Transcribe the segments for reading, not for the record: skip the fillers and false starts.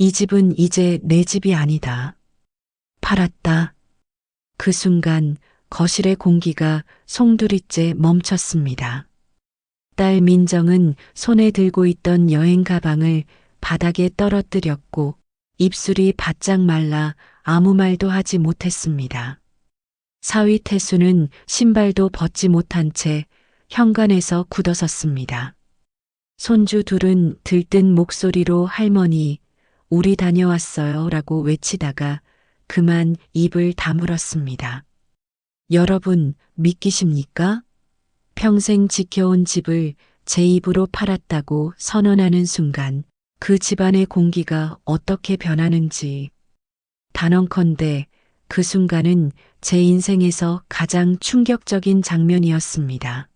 이 집은 이제 내 집이 아니다. 팔았다. 그 순간 거실의 공기가 송두리째 멈췄습니다. 딸 민정은 손에 들고 있던 여행 가방을 바닥에 떨어뜨렸고 입술이 바짝 말라 아무 말도 하지 못했습니다. 사위 태수는 신발도 벗지 못한 채 현관에서 굳어섰습니다. 손주 둘은 들뜬 목소리로 할머니, 우리 다녀왔어요 라고 외치다가 그만 입을 다물었습니다. 여러분 믿기십니까? 평생 지켜온 집을 제 입으로 팔았다고 선언하는 순간 그 집안의 공기가 어떻게 변하는지 단언컨대 그 순간은 제 인생에서 가장 충격적인 장면이었습니다.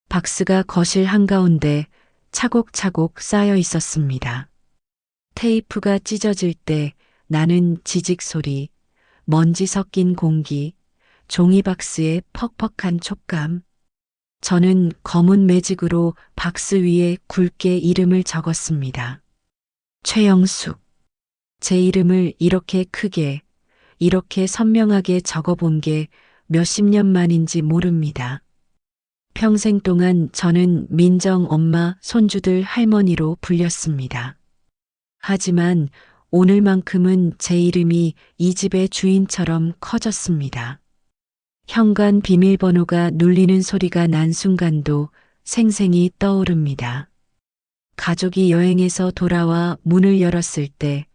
박스가 거실 한가운데 차곡차곡 쌓여 있었습니다. 테이프가 찢어질 때 나는 지직 소리, 먼지 섞인 공기, 종이박스의 퍽퍽한 촉감. 저는 검은 매직으로 박스 위에 굵게 이름을 적었습니다. 최영숙. 제 이름을 이렇게 크게, 이렇게 선명하게 적어본 게 몇십 년 만인지 모릅니다. 평생 동안 저는 민정 엄마, 손주들 할머니로 불렸습니다. 하지만 오늘만큼은 제 이름이 이 집의 주인처럼 커졌습니다. 현관 비밀번호가 눌리는 소리가 난 순간도 생생히 떠오릅니다. 가족이 여행에서 돌아와 문을 열었을 때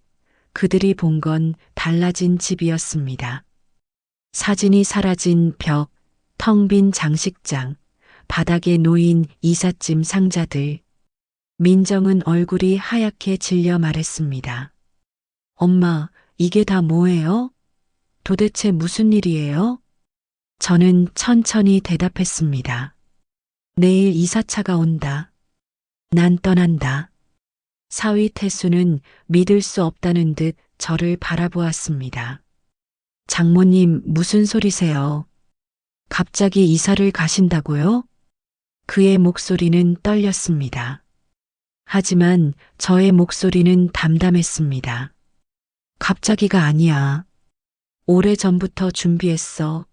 그들이 본 건 달라진 집이었습니다. 사진이 사라진 벽, 텅 빈 장식장, 바닥에 놓인 이삿짐 상자들. 민정은 얼굴이 하얗게 질려 말했습니다. 엄마, 이게 다 뭐예요? 도대체 무슨 일이에요? 저는 천천히 대답했습니다. 내일 이사차가 온다. 난 떠난다. 사위 태수는 믿을 수 없다는 듯 저를 바라보았습니다. 장모님, 무슨 소리세요? 갑자기 이사를 가신다고요? 그의 목소리는 떨렸습니다. 하지만 저의 목소리는 담담했습니다. 갑자기가 아니야. 오래전부터 준비했어.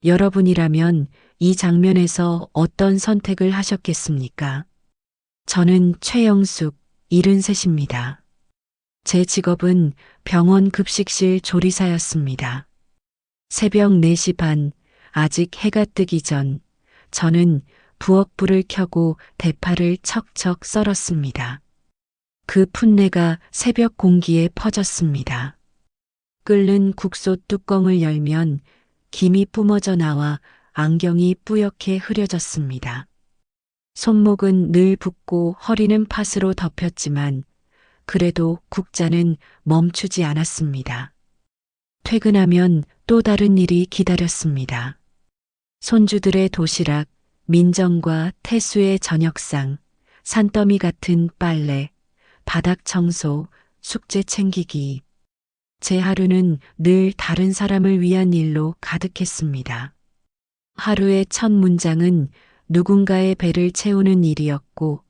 여러분이라면 이 장면에서 어떤 선택을 하셨겠습니까? 저는 최영숙, 73입니다. 제 직업은 병원 급식실 조리사였습니다. 새벽 4시 반, 아직 해가 뜨기 전, 저는 부엌불을 켜고 대파를 척척 썰었습니다. 그 풋내가 새벽 공기에 퍼졌습니다. 끓는 국솥 뚜껑을 열면 김이 뿜어져 나와 안경이 뿌옇게 흐려졌습니다. 손목은 늘 붓고 허리는 팥으로 덮였지만 그래도 국자는 멈추지 않았습니다. 퇴근하면 또 다른 일이 기다렸습니다. 손주들의 도시락, 민정과 태수의 저녁상, 산더미 같은 빨래, 바닥 청소, 숙제 챙기기. 제 하루는 늘 다른 사람을 위한 일로 가득했습니다. 하루의 첫 문장은 누군가의 배를 채우는 일이었고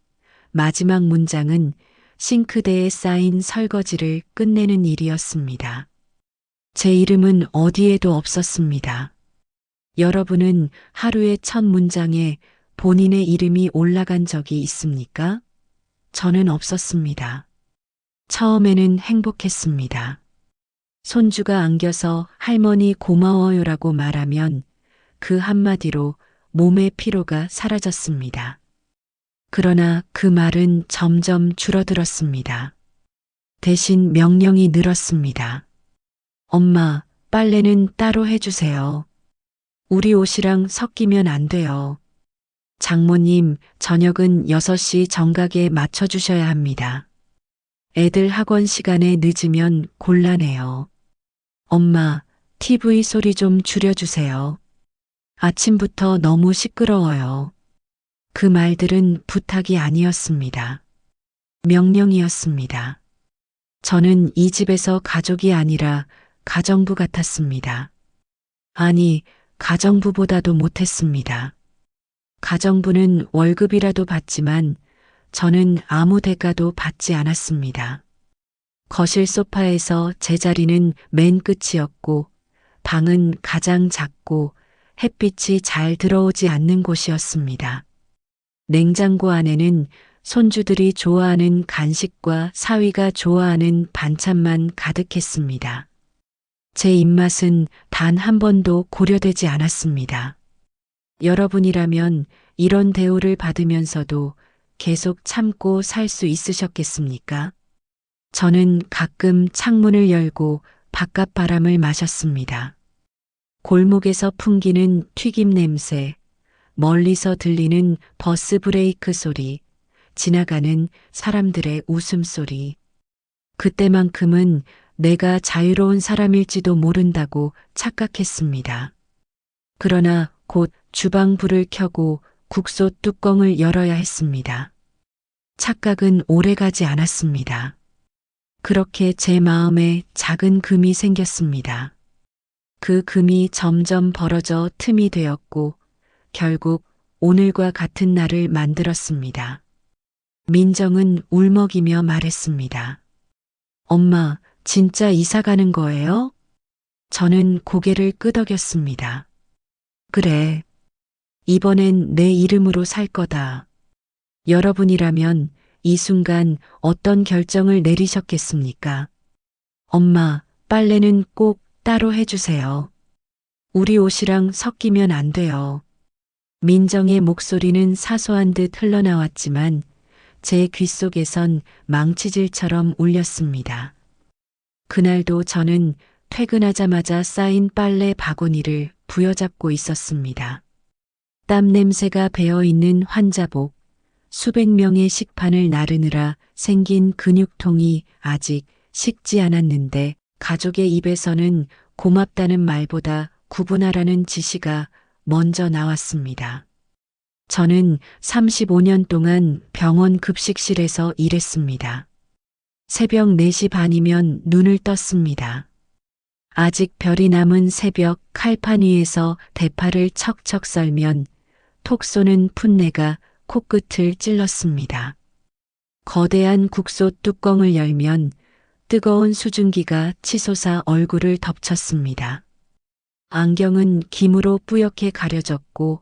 마지막 문장은 싱크대에 쌓인 설거지를 끝내는 일이었습니다. 제 이름은 어디에도 없었습니다. 여러분은 하루의 첫 문장에 본인의 이름이 올라간 적이 있습니까? 저는 없었습니다. 처음에는 행복했습니다. 손주가 안겨서 할머니 고마워요라고 말하면 그 한마디로 몸의 피로가 사라졌습니다. 그러나 그 말은 점점 줄어들었습니다. 대신 명령이 늘었습니다. 엄마, 빨래는 따로 해주세요. 우리 옷이랑 섞이면 안 돼요. 장모님, 저녁은 6시 정각에 맞춰주셔야 합니다. 애들 학원 시간에 늦으면 곤란해요. 엄마, TV 소리 좀 줄여주세요. 아침부터 너무 시끄러워요. 그 말들은 부탁이 아니었습니다. 명령이었습니다. 저는 이 집에서 가족이 아니라 가정부 같았습니다. 아니, 가정부보다도 못했습니다. 가정부는 월급이라도 받지만 저는 아무 대가도 받지 않았습니다. 거실 소파에서 제 자리는 맨 끝이었고 방은 가장 작고 햇빛이 잘 들어오지 않는 곳이었습니다. 냉장고 안에는 손주들이 좋아하는 간식과 사위가 좋아하는 반찬만 가득했습니다. 제 입맛은 단 한 번도 고려되지 않았습니다. 여러분이라면 이런 대우를 받으면서도 계속 참고 살 수 있으셨겠습니까? 저는 가끔 창문을 열고 바깥 바람을 마셨습니다. 골목에서 풍기는 튀김 냄새, 멀리서 들리는 버스 브레이크 소리, 지나가는 사람들의 웃음소리. 그때만큼은 내가 자유로운 사람일지도 모른다고 착각했습니다. 그러나 곧 주방 불을 켜고 국솥 뚜껑을 열어야 했습니다. 착각은 오래가지 않았습니다. 그렇게 제 마음에 작은 금이 생겼습니다. 그 금이 점점 벌어져 틈이 되었고 결국 오늘과 같은 날을 만들었습니다. 민정은 울먹이며 말했습니다. 엄마, 진짜 이사 가는 거예요? 저는 고개를 끄덕였습니다. 그래. 이번엔 내 이름으로 살 거다. 여러분이라면 이 순간 어떤 결정을 내리셨겠습니까? 엄마, 빨래는 꼭 따로 해주세요. 우리 옷이랑 섞이면 안 돼요. 민정의 목소리는 사소한 듯 흘러나왔지만 제 귓속에선 망치질처럼 울렸습니다. 그날도 저는 퇴근하자마자 쌓인 빨래 바구니를 부여잡고 있었습니다. 땀 냄새가 배어있는 환자복, 수백 명의 식판을 나르느라 생긴 근육통이 아직 식지 않았는데 가족의 입에서는 고맙다는 말보다 구분하라는 지시가 먼저 나왔습니다. 저는 35년 동안 병원 급식실에서 일했습니다. 새벽 4시 반이면 눈을 떴습니다. 아직 별이 남은 새벽 칼판 위에서 대파를 척척 썰면 톡 쏘는 풋내가 코끝을 찔렀습니다. 거대한 국솥 뚜껑을 열면 뜨거운 수증기가 치솟아 얼굴을 덮쳤습니다. 안경은 김으로 뿌옇게 가려졌고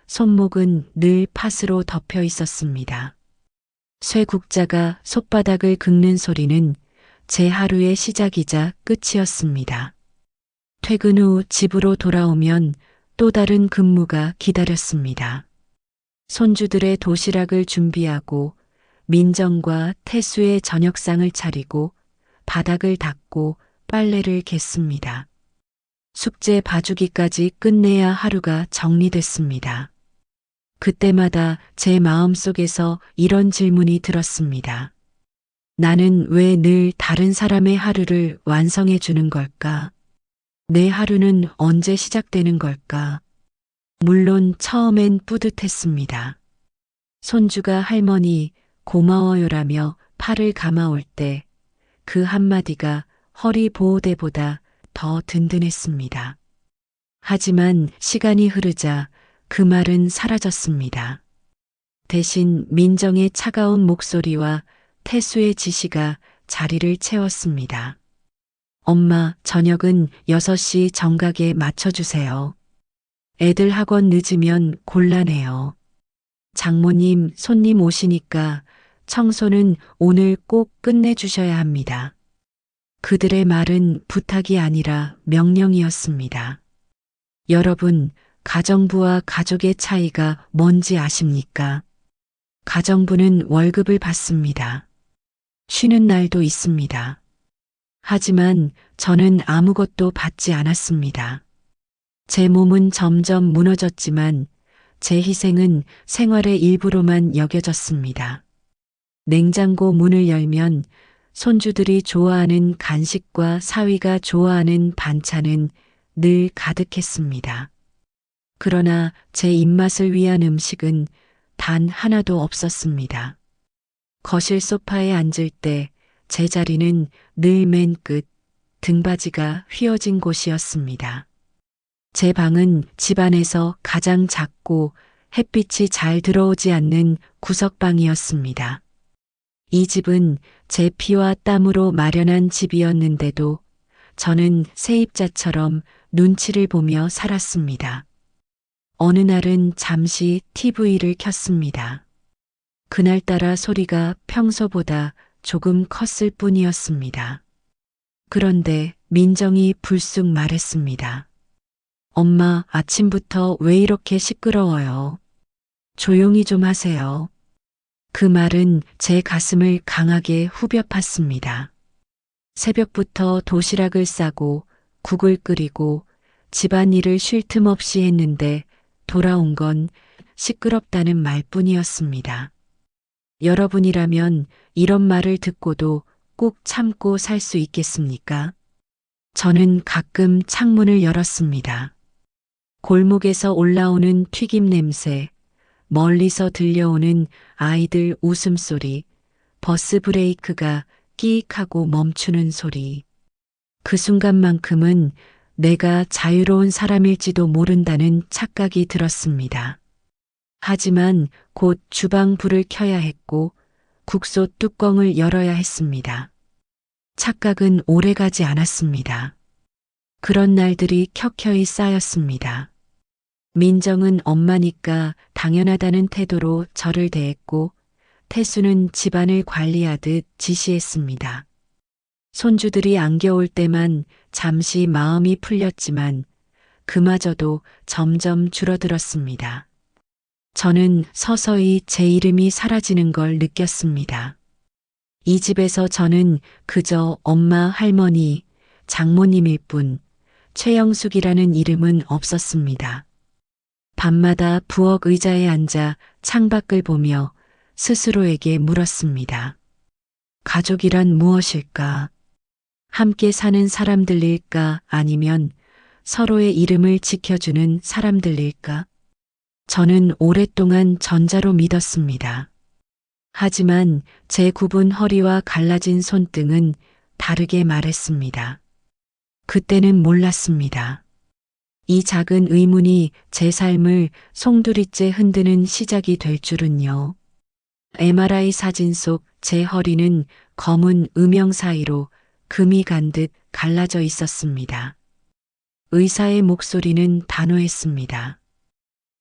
손목은 늘 팥으로 덮여 있었습니다. 쇠국자가 손바닥을 긁는 소리는 제 하루의 시작이자 끝이었습니다. 퇴근 후 집으로 돌아오면 또 다른 근무가 기다렸습니다. 손주들의 도시락을 준비하고 민정과 태수의 저녁상을 차리고 바닥을 닦고 빨래를 개습니다. 숙제 봐주기까지 끝내야 하루가 정리됐습니다. 그때마다 제 마음속에서 이런 질문이 들었습니다. 나는 왜 늘 다른 사람의 하루를 완성해 주는 걸까? 내 하루는 언제 시작되는 걸까? 물론 처음엔 뿌듯했습니다. 손주가 할머니 고마워요라며 팔을 감아올 때 그 한마디가 허리 보호대보다 더 든든했습니다. 하지만 시간이 흐르자 그 말은 사라졌습니다. 대신 민정의 차가운 목소리와 태수의 지시가 자리를 채웠습니다. 엄마, 저녁은 6시 정각에 맞춰주세요. 애들 학원 늦으면 곤란해요. 장모님, 손님 오시니까 청소는 오늘 꼭 끝내주셔야 합니다. 그들의 말은 부탁이 아니라 명령이었습니다. 여러분, 가정부와 가족의 차이가 뭔지 아십니까? 가정부는 월급을 받습니다. 쉬는 날도 있습니다. 하지만 저는 아무것도 받지 않았습니다. 제 몸은 점점 무너졌지만 제 희생은 생활의 일부로만 여겨졌습니다. 냉장고 문을 열면 손주들이 좋아하는 간식과 사위가 좋아하는 반찬은 늘 가득했습니다. 그러나 제 입맛을 위한 음식은 단 하나도 없었습니다. 거실 소파에 앉을 때 제 자리는 늘 맨 끝, 등받이가 휘어진 곳이었습니다. 제 방은 집안에서 가장 작고 햇빛이 잘 들어오지 않는 구석방이었습니다. 이 집은 제 피와 땀으로 마련한 집이었는데도 저는 세입자처럼 눈치를 보며 살았습니다. 어느 날은 잠시 TV를 켰습니다. 그날따라 소리가 평소보다 조금 컸을 뿐이었습니다. 그런데 민정이 불쑥 말했습니다. 엄마, 아침부터 왜 이렇게 시끄러워요? 조용히 좀 하세요. 그 말은 제 가슴을 강하게 후벼 팠습니다. 새벽부터 도시락을 싸고 국을 끓이고 집안일을 쉴 틈 없이 했는데 돌아온 건 시끄럽다는 말뿐이었습니다. 여러분이라면 이런 말을 듣고도 꼭 참고 살 수 있겠습니까? 저는 가끔 창문을 열었습니다. 골목에서 올라오는 튀김 냄새, 멀리서 들려오는 아이들 웃음소리, 버스 브레이크가 끼익하고 멈추는 소리. 그 순간만큼은 내가 자유로운 사람일지도 모른다는 착각이 들었습니다. 하지만 곧 주방 불을 켜야 했고 국솥 뚜껑을 열어야 했습니다. 착각은 오래가지 않았습니다. 그런 날들이 켜켜이 쌓였습니다. 민정은 엄마니까 당연하다는 태도로 저를 대했고 태수는 집안을 관리하듯 지시했습니다. 손주들이 안겨올 때만 잠시 마음이 풀렸지만 그마저도 점점 줄어들었습니다. 저는 서서히 제 이름이 사라지는 걸 느꼈습니다. 이 집에서 저는 그저 엄마, 할머니, 장모님일 뿐 최영숙이라는 이름은 없었습니다. 밤마다 부엌 의자에 앉아 창밖을 보며 스스로에게 물었습니다. 가족이란 무엇일까? 함께 사는 사람들일까? 아니면 서로의 이름을 지켜주는 사람들일까? 저는 오랫동안 전자로 믿었습니다. 하지만 제 굽은 허리와 갈라진 손등은 다르게 말했습니다. 그때는 몰랐습니다. 이 작은 의문이 제 삶을 송두리째 흔드는 시작이 될 줄은요. MRI 사진 속 제 허리는 검은 음영 사이로 금이 간 듯 갈라져 있었습니다. 의사의 목소리는 단호했습니다.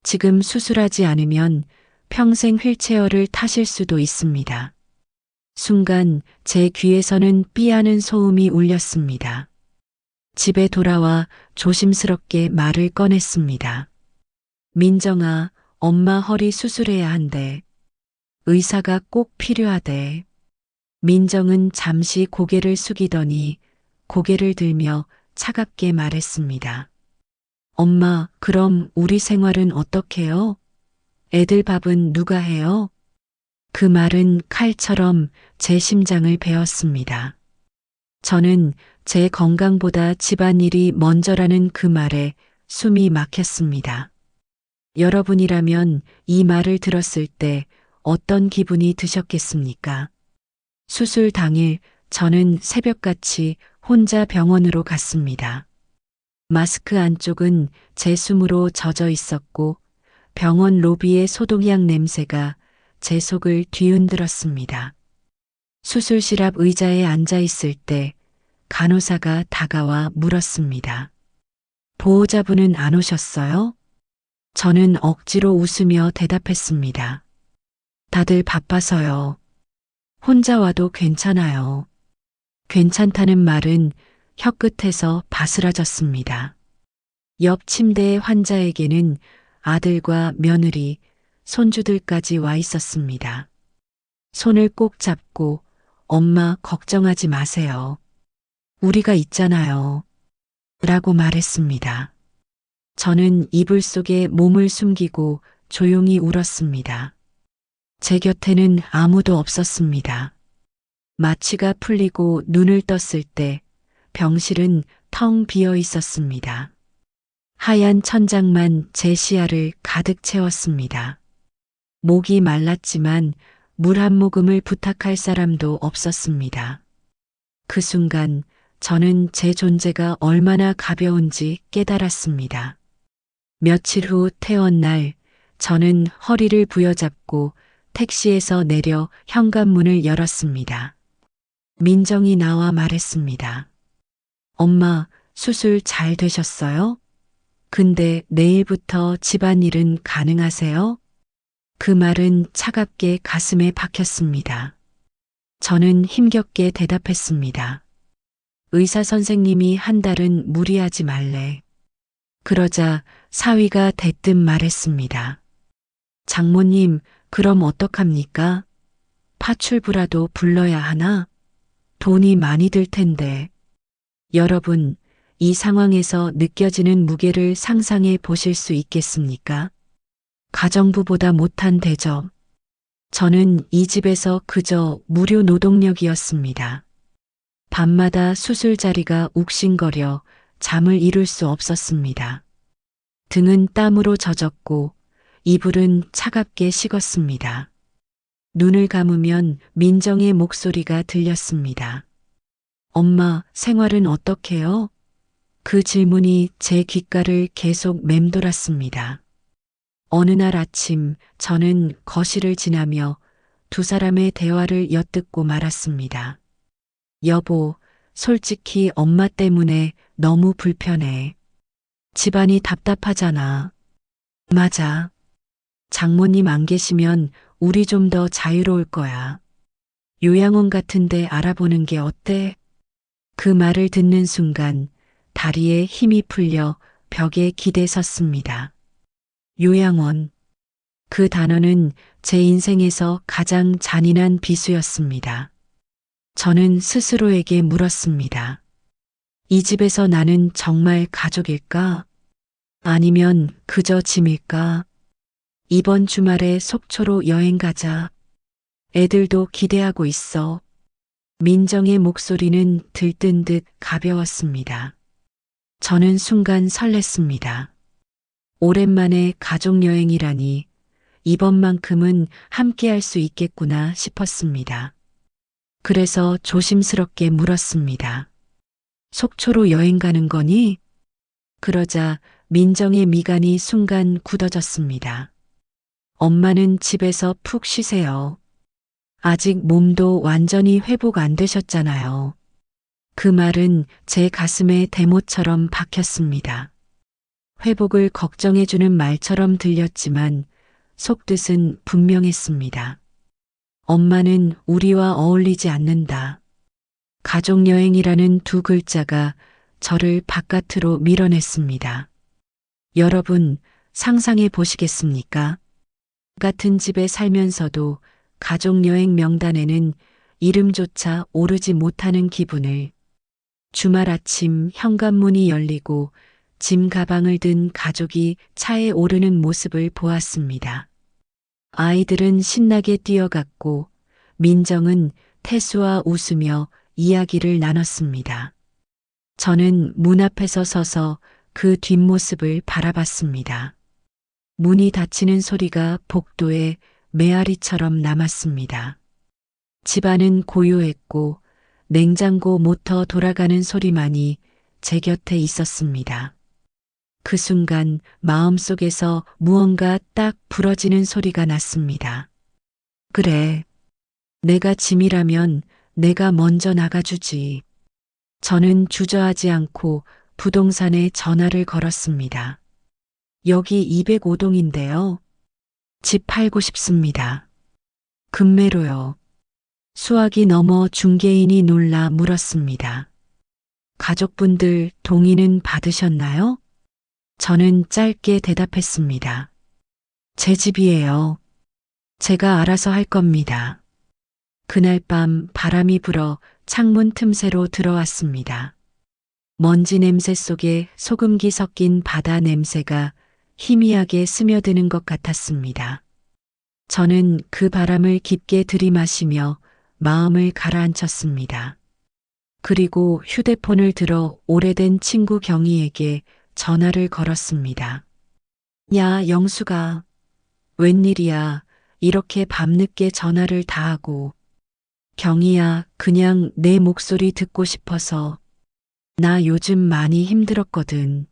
지금 수술하지 않으면 평생 휠체어를 타실 수도 있습니다. 순간 제 귀에서는 삐하는 소음이 울렸습니다. 집에 돌아와 조심스럽게 말을 꺼냈습니다. 민정아, 엄마 허리 수술해야 한대. 의사가 꼭 필요하대. 민정은 잠시 고개를 숙이더니 고개를 들며 차갑게 말했습니다. 엄마, 그럼 우리 생활은 어떡해요? 애들 밥은 누가 해요? 그 말은 칼처럼 제 심장을 베었습니다. 저는 제 건강보다 집안일이 먼저라는 그 말에 숨이 막혔습니다. 여러분이라면 이 말을 들었을 때 어떤 기분이 드셨겠습니까? 수술 당일 저는 새벽같이 혼자 병원으로 갔습니다. 마스크 안쪽은 제 숨으로 젖어 있었고 병원 로비의 소독약 냄새가 제 속을 뒤흔들었습니다. 수술실 앞 의자에 앉아 있을 때 간호사가 다가와 물었습니다. 보호자분은 안 오셨어요? 저는 억지로 웃으며 대답했습니다. 다들 바빠서요. 혼자 와도 괜찮아요. 괜찮다는 말은 혀끝에서 바스라졌습니다. 옆 침대의 환자에게는 아들과 며느리, 손주들까지 와 있었습니다. 손을 꼭 잡고 엄마 걱정하지 마세요. 우리가 있잖아요. 라고 말했습니다. 저는 이불 속에 몸을 숨기고 조용히 울었습니다. 제 곁에는 아무도 없었습니다. 마취가 풀리고 눈을 떴을 때 병실은 텅 비어 있었습니다. 하얀 천장만 제 시야를 가득 채웠습니다. 목이 말랐지만 물 한 모금을 부탁할 사람도 없었습니다. 그 순간 저는 제 존재가 얼마나 가벼운지 깨달았습니다. 며칠 후 퇴원 날 저는 허리를 부여잡고 택시에서 내려 현관문을 열었습니다. 민정이 나와 말했습니다. 엄마, 수술 잘 되셨어요? 근데 내일부터 집안일은 가능하세요? 그 말은 차갑게 가슴에 박혔습니다. 저는 힘겹게 대답했습니다. 의사 선생님이 한 달은 무리하지 말래. 그러자 사위가 대뜸 말했습니다. 장모님, 그럼 어떡합니까? 파출부라도 불러야 하나? 돈이 많이 들 텐데. 여러분, 이 상황에서 느껴지는 무게를 상상해 보실 수 있겠습니까? 가정부보다 못한 대접. 저는 이 집에서 그저 무료 노동력이었습니다. 밤마다 수술 자리가 욱신거려 잠을 이룰 수 없었습니다. 등은 땀으로 젖었고 이불은 차갑게 식었습니다. 눈을 감으면 민정의 목소리가 들렸습니다. 엄마, 생활은 어떻게요? 그 질문이 제 귓가를 계속 맴돌았습니다. 어느 날 아침 저는 거실을 지나며 두 사람의 대화를 엿듣고 말았습니다. 여보, 솔직히 엄마 때문에 너무 불편해. 집안이 답답하잖아. 맞아. 장모님 안 계시면 우리 좀 더 자유로울 거야. 요양원 같은데 알아보는 게 어때? 그 말을 듣는 순간 다리에 힘이 풀려 벽에 기대 섰습니다. 요양원. 그 단어는 제 인생에서 가장 잔인한 비수였습니다. 저는 스스로에게 물었습니다. 이 집에서 나는 정말 가족일까? 아니면 그저 짐일까? 이번 주말에 속초로 여행 가자. 애들도 기대하고 있어. 민정의 목소리는 들뜬 듯 가벼웠습니다. 저는 순간 설렜습니다. 오랜만에 가족여행이라니 이번만큼은 함께할 수 있겠구나 싶었습니다. 그래서 조심스럽게 물었습니다. 속초로 여행 가는 거니? 그러자 민정의 미간이 순간 굳어졌습니다. 엄마는 집에서 푹 쉬세요. 아직 몸도 완전히 회복 안 되셨잖아요. 그 말은 제 가슴에 대못처럼 박혔습니다. 회복을 걱정해주는 말처럼 들렸지만 속뜻은 분명했습니다. 엄마는 우리와 어울리지 않는다. 가족여행이라는 두 글자가 저를 바깥으로 밀어냈습니다. 여러분, 상상해 보시겠습니까? 같은 집에 살면서도 가족여행 명단에는 이름조차 오르지 못하는 기분을. 주말 아침 현관문이 열리고 짐 가방을 든 가족이 차에 오르는 모습을 보았습니다. 아이들은 신나게 뛰어갔고 민정은 태수와 웃으며 이야기를 나눴습니다. 저는 문 앞에서 서서 그 뒷모습을 바라봤습니다. 문이 닫히는 소리가 복도에 메아리처럼 남았습니다. 집안은 고요했고 냉장고 모터 돌아가는 소리만이 제 곁에 있었습니다. 그 순간 마음속에서 무언가 딱 부러지는 소리가 났습니다. 그래. 내가 짐이라면 내가 먼저 나가주지. 저는 주저하지 않고 부동산에 전화를 걸었습니다. 여기 205동인데요. 집 팔고 싶습니다. 금매로요. 수화기 넘어 중개인이 놀라 물었습니다. 가족분들 동의는 받으셨나요? 저는 짧게 대답했습니다. 제 집이에요. 제가 알아서 할 겁니다. 그날 밤 바람이 불어 창문 틈새로 들어왔습니다. 먼지 냄새 속에 소금기 섞인 바다 냄새가 희미하게 스며드는 것 같았습니다. 저는 그 바람을 깊게 들이마시며 마음을 가라앉혔습니다. 그리고 휴대폰을 들어 오래된 친구 경희에게 전화를 걸었습니다. 야, 영수가. 웬일이야. 이렇게 밤늦게 전화를 다 하고. 경희야, 그냥 내 목소리 듣고 싶어서. 나 요즘 많이 힘들었거든.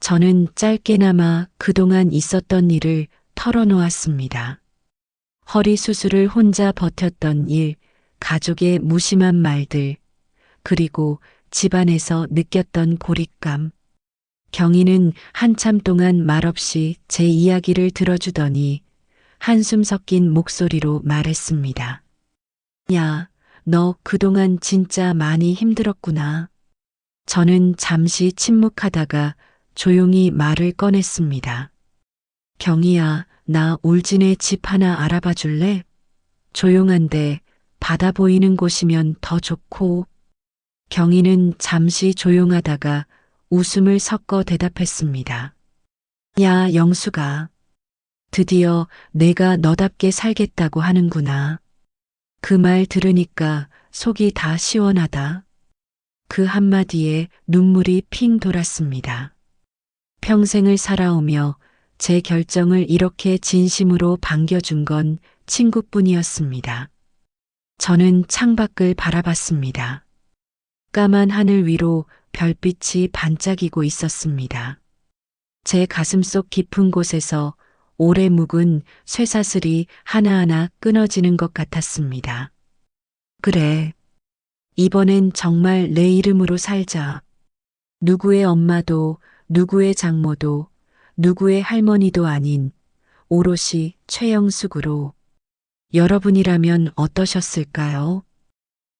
저는 짧게나마 그동안 있었던 일을 털어놓았습니다. 허리 수술을 혼자 버텼던 일, 가족의 무심한 말들, 그리고 집안에서 느꼈던 고립감. 경희는 한참 동안 말없이 제 이야기를 들어주더니 한숨 섞인 목소리로 말했습니다. 야, 너 그동안 진짜 많이 힘들었구나. 저는 잠시 침묵하다가 조용히 말을 꺼냈습니다. 경희야, 나 울진에 집 하나 알아봐 줄래? 조용한데 바다 보이는 곳이면 더 좋고. 경희는 잠시 조용하다가 웃음을 섞어 대답했습니다. 야, 영수가. 드디어 내가 너답게 살겠다고 하는구나. 그 말 들으니까 속이 다 시원하다. 그 한마디에 눈물이 핑 돌았습니다. 평생을 살아오며 제 결정을 이렇게 진심으로 반겨준 건 친구뿐이었습니다. 저는 창밖을 바라봤습니다. 까만 하늘 위로 별빛이 반짝이고 있었습니다. 제 가슴속 깊은 곳에서 오래 묵은 쇠사슬이 하나하나 끊어지는 것 같았습니다. 그래. 이번엔 정말 내 이름으로 살자. 누구의 엄마도, 누구의 장모도, 누구의 할머니도 아닌 오롯이 최영숙으로. 여러분이라면 어떠셨을까요?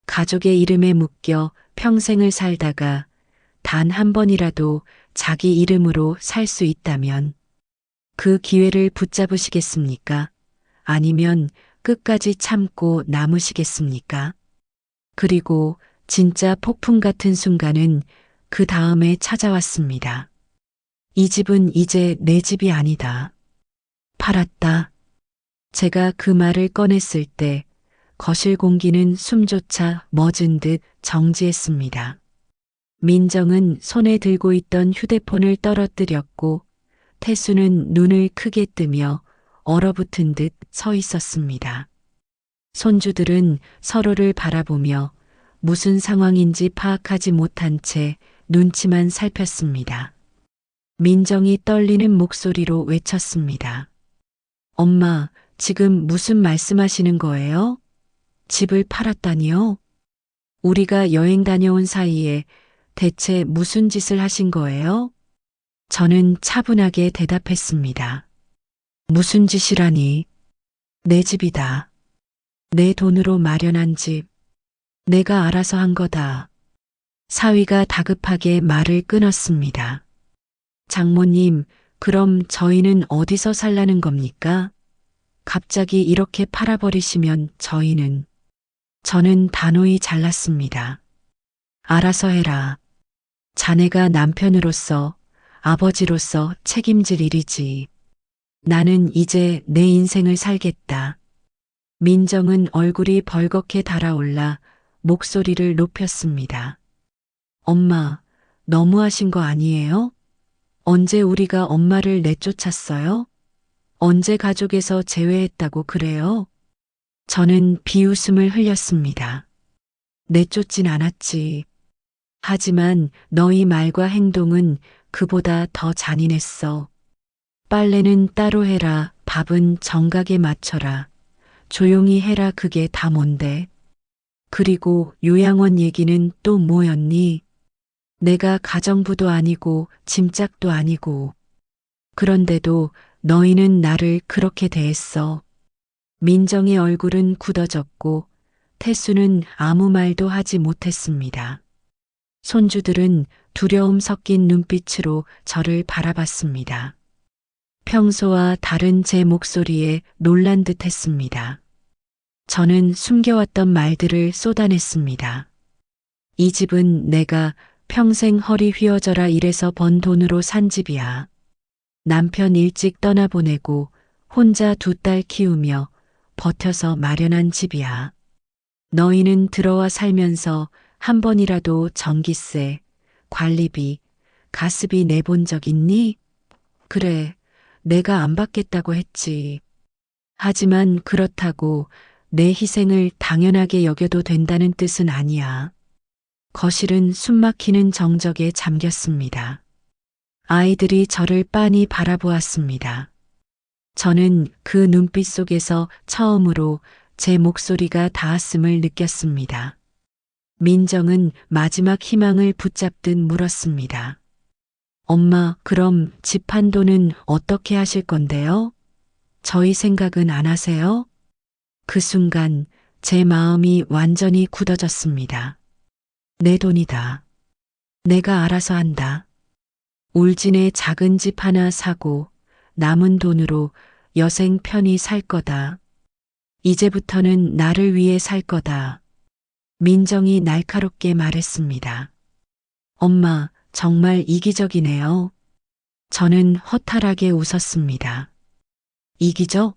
가족의 이름에 묶여 평생을 살다가 단 한 번이라도 자기 이름으로 살 수 있다면 그 기회를 붙잡으시겠습니까? 아니면 끝까지 참고 남으시겠습니까? 그리고 진짜 폭풍 같은 순간은 그 다음에 찾아왔습니다. 이 집은 이제 내 집이 아니다. 팔았다. 제가 그 말을 꺼냈을 때 거실 공기는 숨조차 멎은 듯 정지했습니다. 민정은 손에 들고 있던 휴대폰을 떨어뜨렸고 태수는 눈을 크게 뜨며 얼어붙은 듯 서 있었습니다. 손주들은 서로를 바라보며 무슨 상황인지 파악하지 못한 채 눈치만 살폈습니다. 민정이 떨리는 목소리로 외쳤습니다. 엄마, 지금 무슨 말씀하시는 거예요? 집을 팔았다니요? 우리가 여행 다녀온 사이에 대체 무슨 짓을 하신 거예요? 저는 차분하게 대답했습니다. 무슨 짓이라니? 내 집이다. 내 돈으로 마련한 집. 내가 알아서 한 거다. 사위가 다급하게 말을 끊었습니다. 장모님, 그럼 저희는 어디서 살라는 겁니까? 갑자기 이렇게 팔아버리시면 저는 단호히 잘랐습니다. 알아서 해라. 자네가 남편으로서, 아버지로서 책임질 일이지. 나는 이제 내 인생을 살겠다. 민정은 얼굴이 벌겋게 달아올라 목소리를 높였습니다. 엄마, 너무하신 거 아니에요? 언제 우리가 엄마를 내쫓았어요? 언제 가족에서 제외했다고 그래요? 저는 비웃음을 흘렸습니다. 내쫓진 않았지. 하지만 너희 말과 행동은 그보다 더 잔인했어. 빨래는 따로 해라, 밥은 정각에 맞춰라. 조용히 해라, 그게 다 뭔데? 그리고 요양원 얘기는 또 뭐였니? 내가 가정부도 아니고 짐짝도 아니고. 그런데도 너희는 나를 그렇게 대했어. 민정의 얼굴은 굳어졌고 태수는 아무 말도 하지 못했습니다. 손주들은 두려움 섞인 눈빛으로 저를 바라봤습니다. 평소와 다른 제 목소리에 놀란 듯 했습니다. 저는 숨겨왔던 말들을 쏟아냈습니다. 이 집은 내가 평생 허리 휘어져라 일해서 번 돈으로 산 집이야. 남편 일찍 떠나보내고 혼자 두 딸 키우며 버텨서 마련한 집이야. 너희는 들어와 살면서 한 번이라도 전기세, 관리비, 가스비 내본 적 있니? 그래, 내가 안 받겠다고 했지. 하지만 그렇다고 내 희생을 당연하게 여겨도 된다는 뜻은 아니야. 거실은 숨막히는 정적에 잠겼습니다. 아이들이 저를 빤히 바라보았습니다. 저는 그 눈빛 속에서 처음으로 제 목소리가 닿았음을 느꼈습니다. 민정은 마지막 희망을 붙잡듯 물었습니다. 엄마, 그럼 집 한도는 어떻게 하실 건데요? 저희 생각은 안 하세요? 그 순간 제 마음이 완전히 굳어졌습니다. 내 돈이다. 내가 알아서 한다. 울진에 작은 집 하나 사고 남은 돈으로 여생 편히 살 거다. 이제부터는 나를 위해 살 거다. 민정이 날카롭게 말했습니다. 엄마, 정말 이기적이네요. 저는 허탈하게 웃었습니다. 이기적?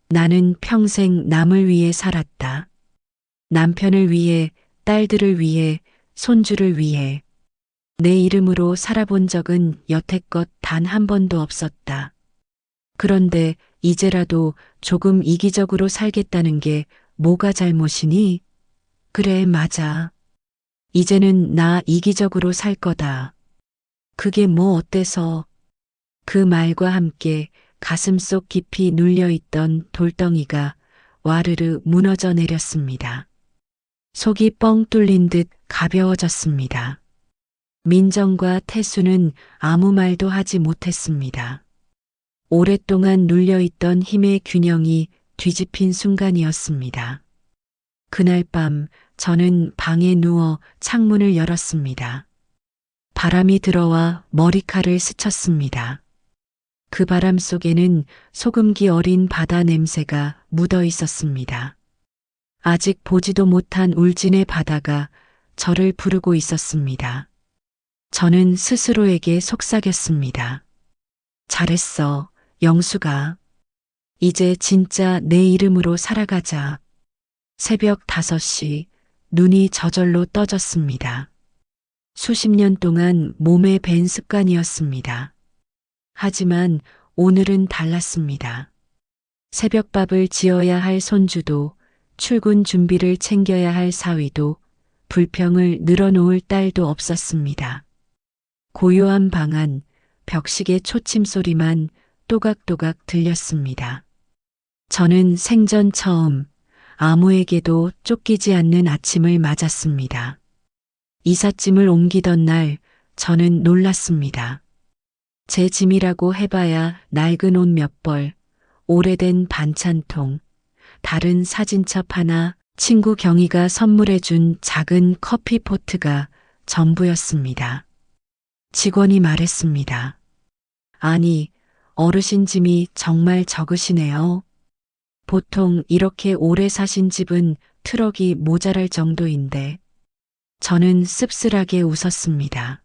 나는 평생 남을 위해 살았다. 남편을 위해, 딸들을 위해, 손주를 위해. 내 이름으로 살아본 적은 여태껏 단 한 번도 없었다. 그런데 이제라도 조금 이기적으로 살겠다는 게 뭐가 잘못이니? 그래, 맞아. 이제는 나 이기적으로 살 거다. 그게 뭐 어때서? 그 말과 함께 가슴속 깊이 눌려있던 돌덩이가 와르르 무너져 내렸습니다. 속이 뻥 뚫린 듯 가벼워졌습니다. 민정과 태수는 아무 말도 하지 못했습니다. 오랫동안 눌려있던 힘의 균형이 뒤집힌 순간이었습니다. 그날 밤 저는 방에 누워 창문을 열었습니다. 바람이 들어와 머리칼을 스쳤습니다. 그 바람 속에는 소금기 어린 바다 냄새가 묻어 있었습니다. 아직 보지도 못한 울진의 바다가 저를 부르고 있었습니다. 저는 스스로에게 속삭였습니다. 잘했어, 영수가. 이제 진짜 내 이름으로 살아가자. 새벽 5시, 눈이 저절로 떠졌습니다. 수십 년 동안 몸에 밴 습관이었습니다. 하지만 오늘은 달랐습니다. 새벽밥을 지어야 할 손주도, 출근 준비를 챙겨야 할 사위도, 불평을 늘어놓을 딸도 없었습니다. 고요한 방 안, 벽시계 초침 소리만 또각또각 들렸습니다. 저는 생전 처음 아무에게도 쫓기지 않는 아침을 맞았습니다. 이삿짐을 옮기던 날 저는 놀랐습니다. 제 짐이라고 해봐야 낡은 옷 몇 벌, 오래된 반찬통, 다른 사진첩 하나, 친구 경희가 선물해준 작은 커피포트가 전부였습니다. 직원이 말했습니다. 아니, 어르신 짐이 정말 적으시네요. 보통 이렇게 오래 사신 집은 트럭이 모자랄 정도인데. 저는 씁쓸하게 웃었습니다.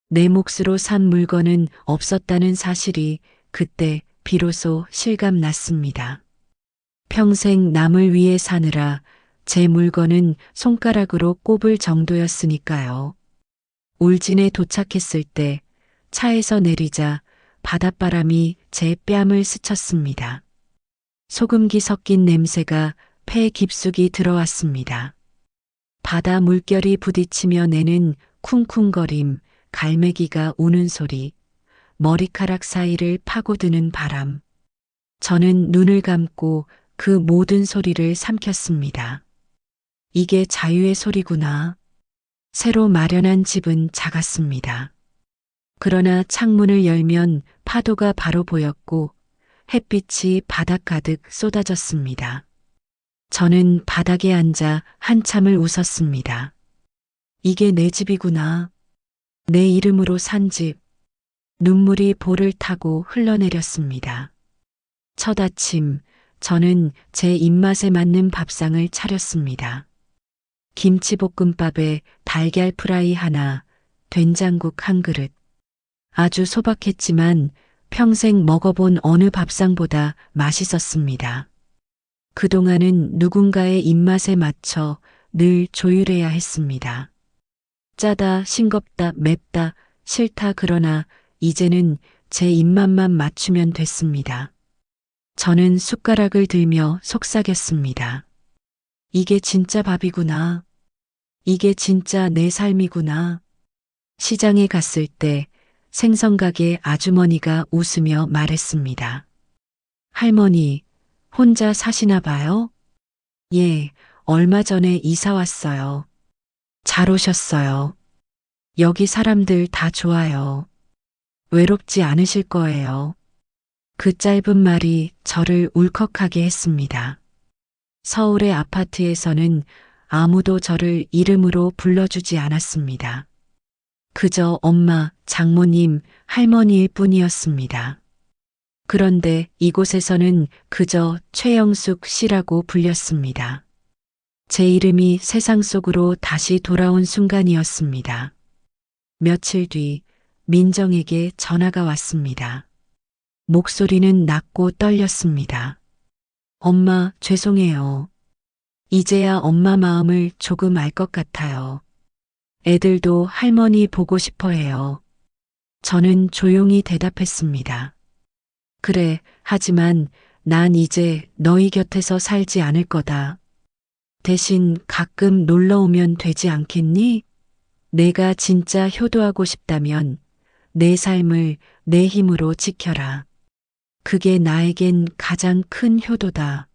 내 몫으로 산 물건은 없었다는 사실이 그때 비로소 실감났습니다. 평생 남을 위해 사느라 제 물건은 손가락으로 꼽을 정도였으니까요. 울진에 도착했을 때 차에서 내리자 바닷바람이 제 뺨을 스쳤습니다. 소금기 섞인 냄새가 폐 깊숙이 들어왔습니다. 바다 물결이 부딪히며 내는 쿵쿵거림, 갈매기가 우는 소리, 머리카락 사이를 파고드는 바람. 저는 눈을 감고 그 모든 소리를 삼켰습니다. 이게 자유의 소리구나. 새로 마련한 집은 작았습니다. 그러나 창문을 열면 파도가 바로 보였고 햇빛이 바닥 가득 쏟아졌습니다. 저는 바닥에 앉아 한참을 웃었습니다. 이게 내 집이구나. 내 이름으로 산 집. 눈물이 볼을 타고 흘러내렸습니다. 첫 아침, 저는 제 입맛에 맞는 밥상을 차렸습니다. 김치볶음밥에 달걀 프라이 하나, 된장국 한 그릇. 아주 소박했지만 평생 먹어본 어느 밥상보다 맛있었습니다. 그동안은 누군가의 입맛에 맞춰 늘 조율해야 했습니다. 짜다, 싱겁다, 맵다, 싫다 그러나 이제는 제 입맛만 맞추면 됐습니다. 저는 숟가락을 들며 속삭였습니다. 이게 진짜 밥이구나. 이게 진짜 내 삶이구나. 시장에 갔을 때 생선가게 아주머니가 웃으며 말했습니다. 할머니, 혼자 사시나 봐요? 예, 얼마 전에 이사 왔어요. 잘 오셨어요. 여기 사람들 다 좋아요. 외롭지 않으실 거예요. 그 짧은 말이 저를 울컥하게 했습니다. 서울의 아파트에서는 아무도 저를 이름으로 불러주지 않았습니다. 그저 엄마, 장모님, 할머니일 뿐이었습니다. 그런데 이곳에서는 그저 최영숙 씨라고 불렸습니다. 제 이름이 세상 속으로 다시 돌아온 순간이었습니다. 며칠 뒤 민정에게 전화가 왔습니다. 목소리는 낮고 떨렸습니다. 엄마, 죄송해요. 이제야 엄마 마음을 조금 알 것 같아요. 애들도 할머니 보고 싶어 해요. 저는 조용히 대답했습니다. 그래, 하지만 난 이제 너희 곁에서 살지 않을 거다. 대신 가끔 놀러 오면 되지 않겠니? 내가 진짜 효도하고 싶다면 내 삶을 내 힘으로 지켜라. 그게 나에겐 가장 큰 효도다.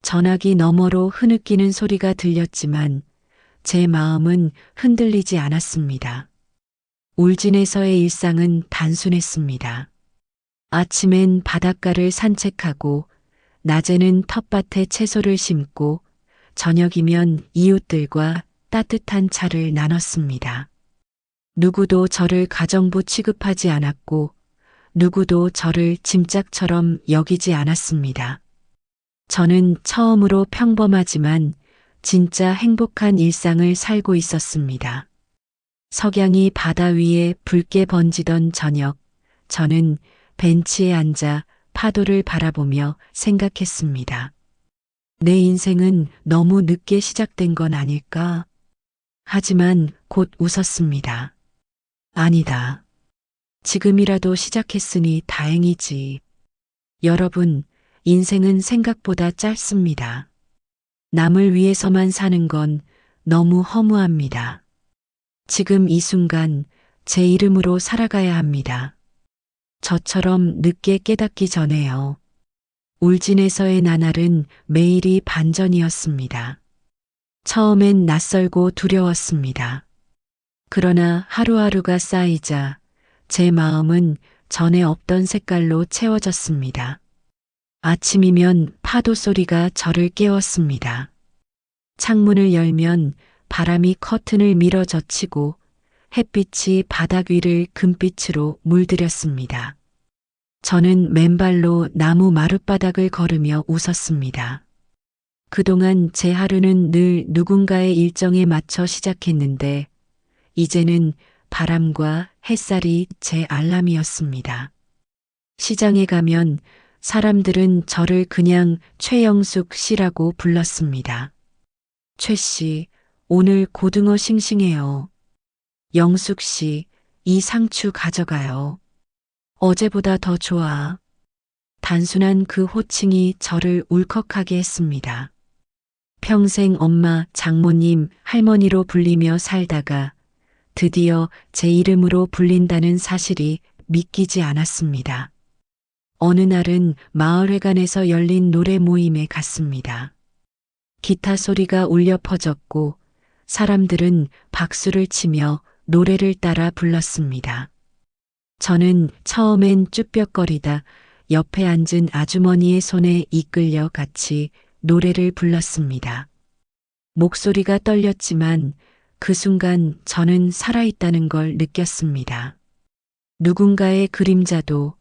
전화기 너머로 흐느끼는 소리가 들렸지만 제 마음은 흔들리지 않았습니다. 울진에서의 일상은 단순했습니다. 아침엔 바닷가를 산책하고 낮에는 텃밭에 채소를 심고 저녁이면 이웃들과 따뜻한 차를 나눴습니다. 누구도 저를 가정부 취급하지 않았고 누구도 저를 짐짝처럼 여기지 않았습니다. 저는 처음으로 평범하지만 진짜 행복한 일상을 살고 있었습니다. 석양이 바다 위에 붉게 번지던 저녁, 저는 벤치에 앉아 파도를 바라보며 생각했습니다. 내 인생은 너무 늦게 시작된 건 아닐까? 하지만 곧 웃었습니다. 아니다. 지금이라도 시작했으니 다행이지. 여러분, 인생은 생각보다 짧습니다. 남을 위해서만 사는 건 너무 허무합니다. 지금 이 순간 제 이름으로 살아가야 합니다. 저처럼 늦게 깨닫기 전에요. 울진에서의 나날은 매일이 반전이었습니다. 처음엔 낯설고 두려웠습니다. 그러나 하루하루가 쌓이자 제 마음은 전에 없던 색깔로 채워졌습니다. 아침이면 파도 소리가 저를 깨웠습니다. 창문을 열면 바람이 커튼을 밀어 젖히고 햇빛이 바닥 위를 금빛으로 물들였습니다. 저는 맨발로 나무 마룻바닥을 걸으며 웃었습니다. 그동안 제 하루는 늘 누군가의 일정에 맞춰 시작했는데 이제는 바람과 햇살이 제 알람이었습니다. 시장에 가면 사람들은 저를 그냥 최영숙 씨라고 불렀습니다. 최 씨, 오늘 고등어 싱싱해요. 영숙 씨, 이 상추 가져가요. 어제보다 더 좋아. 단순한 그 호칭이 저를 울컥하게 했습니다. 평생 엄마, 장모님, 할머니로 불리며 살다가 드디어 제 이름으로 불린다는 사실이 믿기지 않았습니다. 어느 날은 마을회관에서 열린 노래 모임에 갔습니다. 기타 소리가 울려 퍼졌고 사람들은 박수를 치며 노래를 따라 불렀습니다. 저는 처음엔 쭈뼛거리다 옆에 앉은 아주머니의 손에 이끌려 같이 노래를 불렀습니다. 목소리가 떨렸지만 그 순간 저는 살아있다는 걸 느꼈습니다. 누군가의 그림자도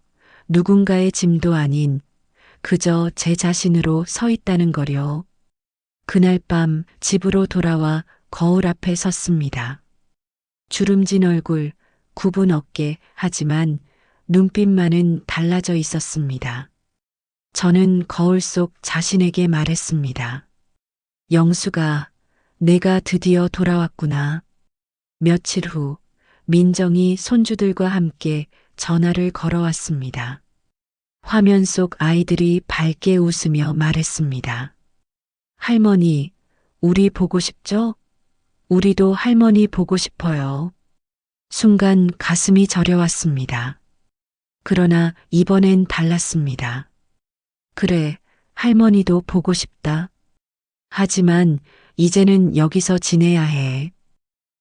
누군가의 짐도 아닌 그저 제 자신으로 서 있다는 거려. 그날 밤 집으로 돌아와 거울 앞에 섰습니다. 주름진 얼굴, 굽은 어깨, 하지만 눈빛만은 달라져 있었습니다. 저는 거울 속 자신에게 말했습니다. 영수가, 내가 드디어 돌아왔구나. 며칠 후 민정이 손주들과 함께 전화를 걸어왔습니다. 화면 속 아이들이 밝게 웃으며 말했습니다. 할머니, 우리 보고 싶죠? 우리도 할머니 보고 싶어요. 순간 가슴이 저려왔습니다. 그러나 이번엔 달랐습니다. 그래, 할머니도 보고 싶다. 하지만 이제는 여기서 지내야 해.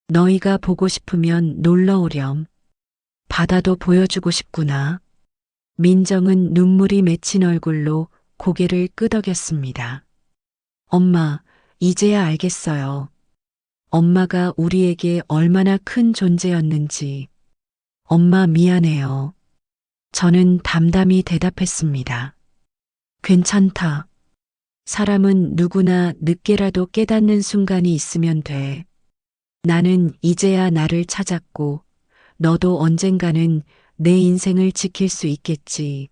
너희가 보고 싶으면 놀러 오렴. 바다도 보여주고 싶구나. 민정은 눈물이 맺힌 얼굴로 고개를 끄덕였습니다. 엄마, 이제야 알겠어요. 엄마가 우리에게 얼마나 큰 존재였는지. 엄마 미안해요. 저는 담담히 대답했습니다. 괜찮다. 사람은 누구나 늦게라도 깨닫는 순간이 있으면 돼. 나는 이제야 나를 찾았고, 너도 언젠가는 내 인생을 지킬 수 있겠지.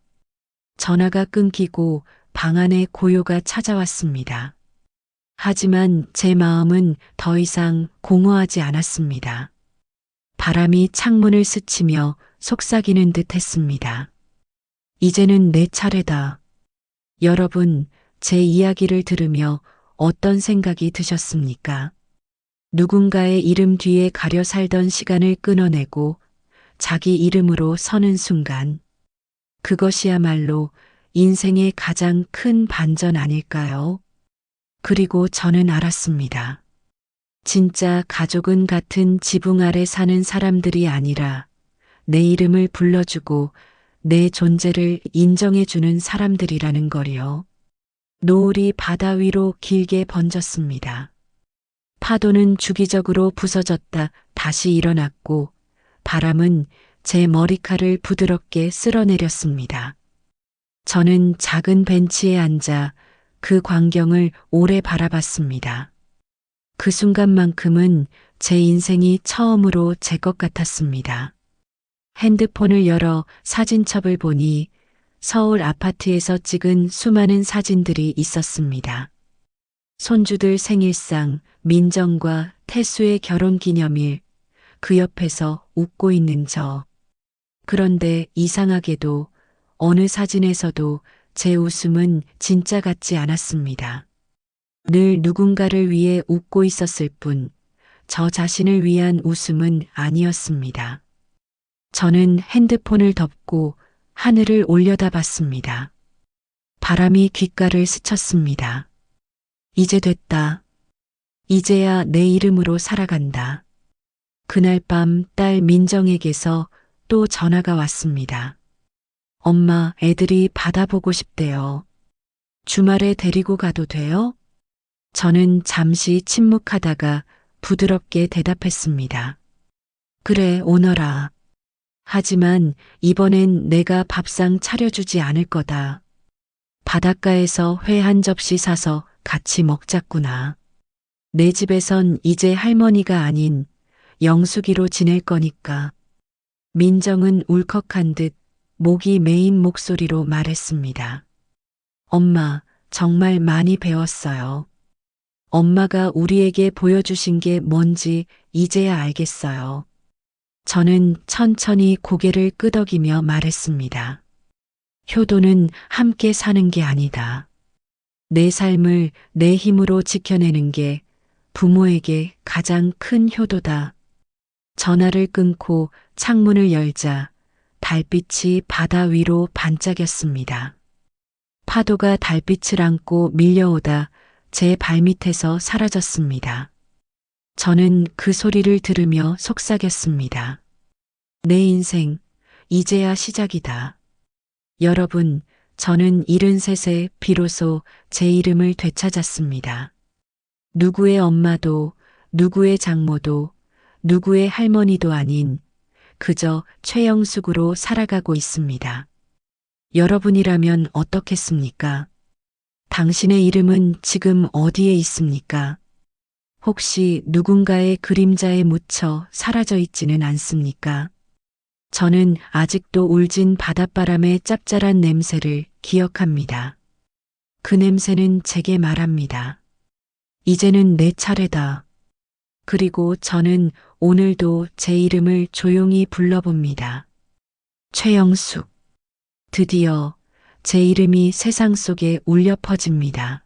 전화가 끊기고 방 안에 고요가 찾아왔습니다. 하지만 제 마음은 더 이상 공허하지 않았습니다. 바람이 창문을 스치며 속삭이는 듯 했습니다. 이제는 내 차례다. 여러분, 제 이야기를 들으며 어떤 생각이 드셨습니까? 누군가의 이름 뒤에 가려 살던 시간을 끊어내고 자기 이름으로 서는 순간, 그것이야말로 인생의 가장 큰 반전 아닐까요? 그리고 저는 알았습니다. 진짜 가족은 같은 지붕 아래 사는 사람들이 아니라 내 이름을 불러주고 내 존재를 인정해주는 사람들이라는 거리요. 노을이 바다 위로 길게 번졌습니다. 파도는 주기적으로 부서졌다 다시 일어났고 바람은 제 머리칼을 부드럽게 쓸어내렸습니다. 저는 작은 벤치에 앉아 그 광경을 오래 바라봤습니다. 그 순간만큼은 제 인생이 처음으로 제 것 같았습니다. 핸드폰을 열어 사진첩을 보니 서울 아파트에서 찍은 수많은 사진들이 있었습니다. 손주들 생일상, 민정과 태수의 결혼 기념일, 그 옆에서 웃고 있는 저. 그런데 이상하게도 어느 사진에서도 제 웃음은 진짜 같지 않았습니다. 늘 누군가를 위해 웃고 있었을 뿐, 저 자신을 위한 웃음은 아니었습니다. 저는 핸드폰을 덮고 하늘을 올려다봤습니다. 바람이 귓가를 스쳤습니다. 이제 됐다. 이제야 내 이름으로 살아간다. 그날 밤 딸 민정에게서 또 전화가 왔습니다. 엄마, 애들이 바다 보고 싶대요. 주말에 데리고 가도 돼요? 저는 잠시 침묵하다가 부드럽게 대답했습니다. 그래, 오너라. 하지만 이번엔 내가 밥상 차려주지 않을 거다. 바닷가에서 회 한 접시 사서 같이 먹자꾸나. 내 집에선 이제 할머니가 아닌 영숙이로 지낼 거니까. 민정은 울컥한 듯 목이 메인 목소리로 말했습니다. 엄마, 정말 많이 배웠어요. 엄마가 우리에게 보여주신 게 뭔지 이제야 알겠어요. 저는 천천히 고개를 끄덕이며 말했습니다. 효도는 함께 사는 게 아니다. 내 삶을 내 힘으로 지켜내는 게 부모에게 가장 큰 효도다. 전화를 끊고 창문을 열자 달빛이 바다 위로 반짝였습니다. 파도가 달빛을 안고 밀려오다 제 발밑에서 사라졌습니다. 저는 그 소리를 들으며 속삭였습니다. 내 인생, 이제야 시작이다. 여러분, 저는 73에 비로소 제 이름을 되찾았습니다. 누구의 엄마도, 누구의 장모도, 누구의 할머니도 아닌 그저 최영숙으로 살아가고 있습니다. 여러분이라면 어떻겠습니까? 당신의 이름은 지금 어디에 있습니까? 혹시 누군가의 그림자에 묻혀 사라져 있지는 않습니까? 저는 아직도 울진 바닷바람의 짭짤한 냄새를 기억합니다. 그 냄새는 제게 말합니다. 이제는 내 차례다. 그리고 저는 오늘도 제 이름을 조용히 불러봅니다. 최영숙. 드디어 제 이름이 세상 속에 울려 퍼집니다.